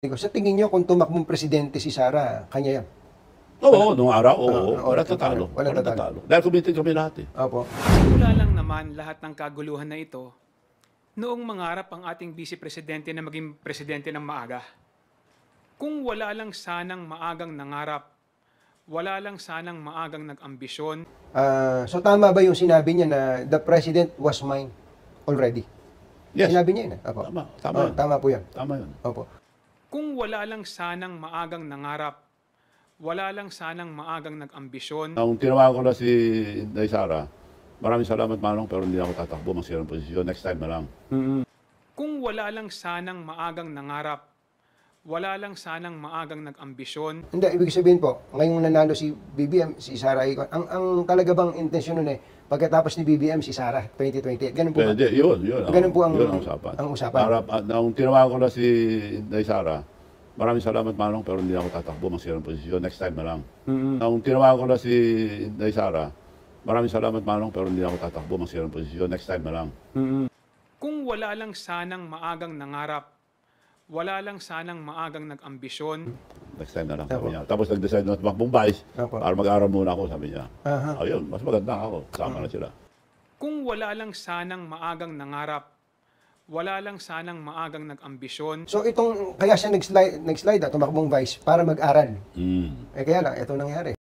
Sa tingin niyo kung tumakbong presidente si Sara, kanya yan? Oo, nung araw, oo. Walang Walang tatalo. walang tatalo. Dahil committed kami lahat eh. Opo. Simula lang naman lahat ng kaguluhan na ito noong mangarap ang ating vice presidente na maging presidente ng maaga. Kung wala lang sanang maagang nangarap, wala lang sanang maagang nag-ambisyon. So tama ba yung sinabi niya na the president was mine already? Yes. Sinabi niya yun. Opo. Tama yun. Tama po yan. Tama yun. Opo. Kung wala lang sanang maagang nangarap, wala lang sanang maagang nag-ambisyon. Nung tinawagan ko na si Inday Sara, maraming salamat Manong, pero hindi ako tatakbo, masira ng posisyon. Next time na lang. Kung wala lang sanang maagang nangarap, wala lang sanang maagang nag-ambisyon. Hindi, ibig sabihin po, ngayong nanalo si BBM, si Sara, ang talaga bang intensyon nun pagkatapos ni BBM, si Sara, 2028, ganun po ba? Pwede, yun. Ganun po ang usapan. ang usapan. Nung tinawagan ko na si Inday Sara, maraming salamat Manong, pero hindi ako tatakbo, masira ng posisyon. Next time na lang. Nung tinawagan ko na si Inday Sara, maraming salamat Manong, pero hindi ako tatakbo, masira ng posisyon. Next time na lang. Kung wala lang sanang maagang nangarap, wala lang sanang maagang nag-ambisyon. Next time na lang, sabi niya. Tapos nag-decide na tumakbong vice para mag-aral muna ako, sabi niya. Ayun, mas maganda ako. Sama na sila. Kung wala lang sanang maagang nangarap, wala lang sanang maagang nag-ambisyon. So kaya siya nag-slide tumakbong vice para mag-aral. Kaya lang, ito nangyari.